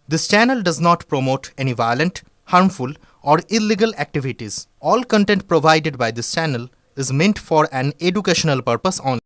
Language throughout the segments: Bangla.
This channel does not promote any violent, harmful, or illegal activities. All content provided by this channel is meant for an educational purpose only.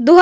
দু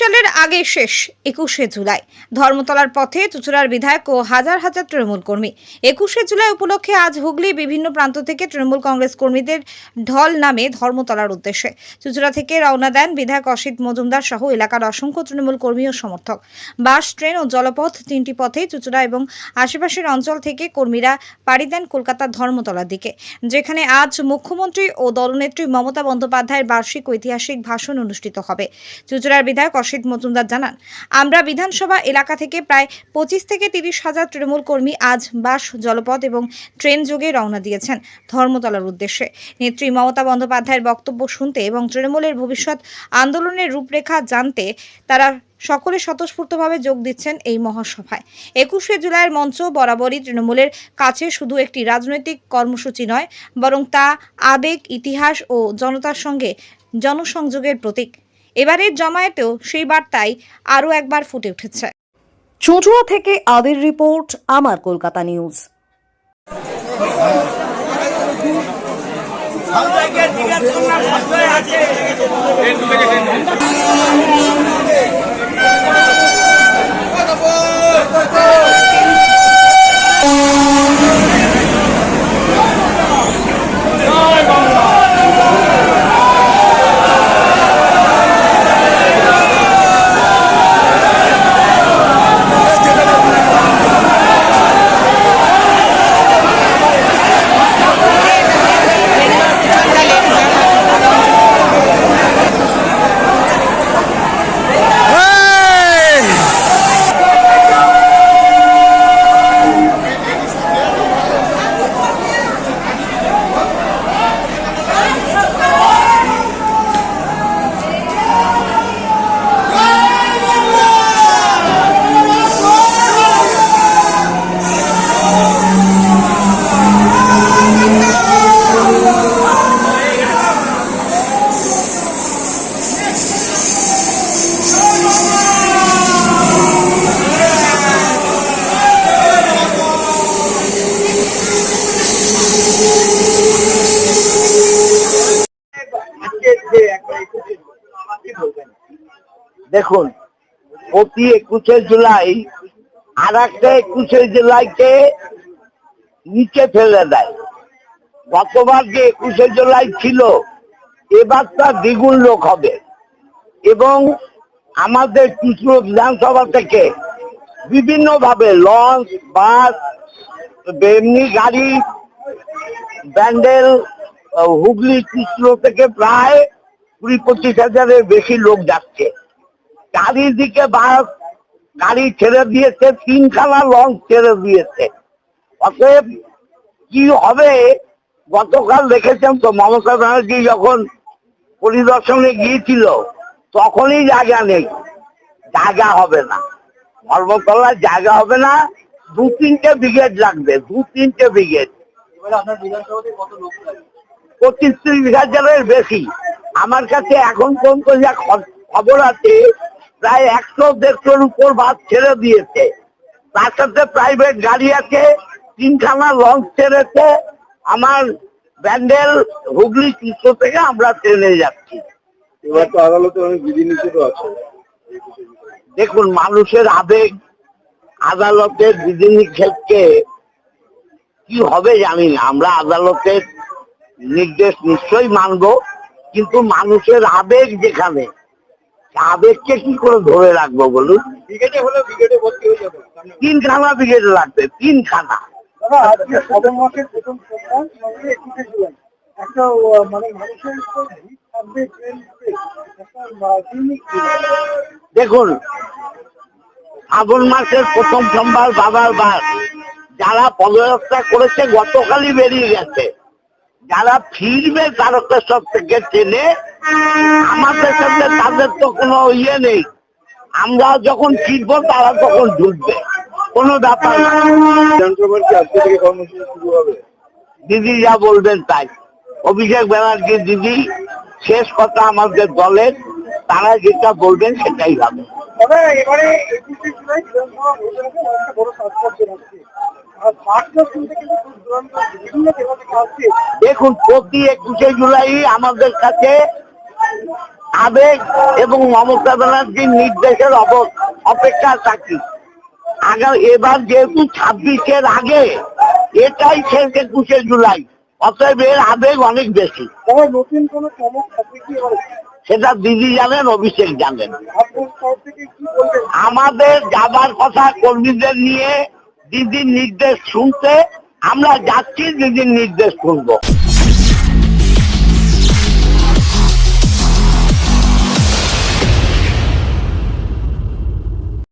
সালের আগে শেষ 21শে জুলাই ধর্মতলার পথে চুঁচুড়ার বিধায়ক ও হাজার হাজার তৃণমূল কর্মী। 21শে জুলাই উপলক্ষে আজ হুগলি বিভিন্ন প্রান্ত থেকে তৃণমূল কংগ্রেস কর্মীদের ঢল নামে ধর্মতলার উদ্দেশ্যে। চুঁচুড়া থেকে রওনা দেন বিধায়ক অসিত মজুমদার সহ এলাকার অসংখ্য তৃণমূল কর্মী ও সমর্থক। বাস, ট্রেন ও জলপথ তিনটি পথেই চুঁচুড়া এবং আশেপাশের অঞ্চল থেকে কর্মীরা পাড়ি দেন কলকাতার ধর্মতলার দিকে, যেখানে আজ মুখ্যমন্ত্রী ও দলনেত্রী মমতা বন্দ্যোপাধ্যায়ের বার্ষিক ঐতিহাসিক ভাষণ অনুষ্ঠিত হবে। চুঁচুড়ার বিধায়ক অসিত মজুমদার জানান, আমরা বিধানসভা এলাকা থেকে প্রায় 25 থেকে 30 হাজার তৃণমূল কর্মী আজ বাস, জলপথ এবং ট্রেন যোগে রওনা দিয়েছেন ধর্মতলার উদ্দেশ্যে নেত্রী মমতা বন্দ্যোপাধ্যায়ের বক্তব্য শুনতে এবং তৃণমূলের ভবিষ্যৎ আন্দোলনের রূপরেখা জানতে। তারা সকলে স্বতঃস্ফূর্তভাবে যোগ দিচ্ছেন এই মহাসভায়। 21শে জুলাইয়ের মঞ্চ বরাবরই তৃণমূলের কাছে শুধু একটি রাজনৈতিক কর্মসূচি নয়, বরং তা আবেগ, ইতিহাস ও জনতার সঙ্গে জনসংযোগের প্রতীক। এবারের জমায়েতেও সেই বার্তাই আরও একবার ফুটে উঠেছে। চুঁচুড়া থেকে আদির রিপোর্ট, আমার কলকাতা নিউজ। দেখুন, প্রতি 21শে জুলাই আর একটা 21শে জুলাইকে নিচে ফেলে দেয়। গতবার যে 21শে জুলাই ছিল, এবার তার দ্বিগুণ লোক হবে এবং আমাদের চুঁচুড়া বিধানসভা থেকে বিভিন্ন ভাবে লঞ্চ, বাস, এমনি গাড়ি, ব্যান্ডেল, হুগলি, চুঁচুড়া থেকে প্রায় 20-25 হাজারের বেশি লোক যাচ্ছে। চারিদিকে বাস, গাড়ি ছেড়ে দিয়েছে, 3খানা লঞ্চ ছেড়ে দিয়েছে। অতএব কি হবে, গতকাল দেখেছেন তো মমতা ব্যানার্জি যখন পরিদর্শনে গিয়েছিল, তখনই জায়গা নেই, জায়গা হবে না, ধর্মতলায় জায়গা হবে না। 2-3টে ব্রিগেড লাগবে, 2-3টে ব্রিগেড। 25-30 হাজারের বেশি। আমার কাছে এখন পর্যন্ত যা খবর আছে, প্রায় 100-150-র উপর বাস ছেড়ে দিয়েছে। তার সাথে প্রাইভেট গাড়ি আছে, 3খানা লঞ্চ ছেড়েছে। আমার ব্যান্ডেল, হুগলি, চুঁচুড়া থেকে আমরা ট্রেনে যাচ্ছি। এবার তো আদালতে অনেক বিধিনিষেধও আছে। দেখুন, মানুষের আবেগ, আদালতের বিধিনিষেধকে কি হবে জানি না। আমরা আদালতের নির্দেশ নিশ্চয়ই মানব, কিন্তু মানুষের আবেগ যেখানে, আবেগকে কি করে ধরে রাখবো বলুন? ব্রিগেডে হলে ব্রিগেডে ভর্তি হয়ে যাবে। 3খানা ব্রিগেড লাগবে, 3খানা। আজকে 7 মাসের প্রথম সপ্তাহ, 21শে জুলাই একটা মানে মানুষের উপর ভিড় থাকবে, ট্রেন একটা ইউনিক। দেখুন, শ্রাবণ মাসের প্রথম সোমবার বাবার বার, যারা পদযাত্রা করেছে গতকালই বেরিয়ে গেছে, যারা ফিরবে তারকেশ্বর থেকে ট্রেনে আমাদের সাথে তাদের তো কোনো ইয়ে নেই, আমরা যখন ফিরবো তারা তখন ঢুকবে, কোনো ব্যাপার না। বিধানসভার কি আজকে থেকে কর্মসূচি শুরু হবে? দিদি যা বলবেন তাই। অভিষেক ব্যানার্জি দিদি শেষ কথা আমাদের দলের, তারা যেটা বলবেন সেটাই হবে। তবে এবারে 21শে জুলাই বিধানসভা ভোটের উপর একটা বড় তাৎপর্য আছে। আর পাঁচটা শুনতে কিন্তু দূর দূরান্ত বিভিন্ন জায়গা থেকে আসছে। দেখুন, প্রতি 21শে জুলাই আমাদের কাছে আবেগ এবং মমতা ব্যানার্জির নির্দেশের অপেক্ষা থাকি। এবার যেহেতু 26-এর আগে, এটাই শেষ 21শে জুলাই, অতএব এর আবেগ অনেক বেশি। তবে নতুন কোনো চমক থাকবে কি এবারে? সেটা দিদি জানেন, অভিষেক জানেন। আপনার তরফ থেকে কি বলবেন? আমাদের যাবার কথা কর্মীদের নিয়ে দিদির নির্দেশ শুনতে, আমরা যাচ্ছি, দিদির নির্দেশ শুনবো।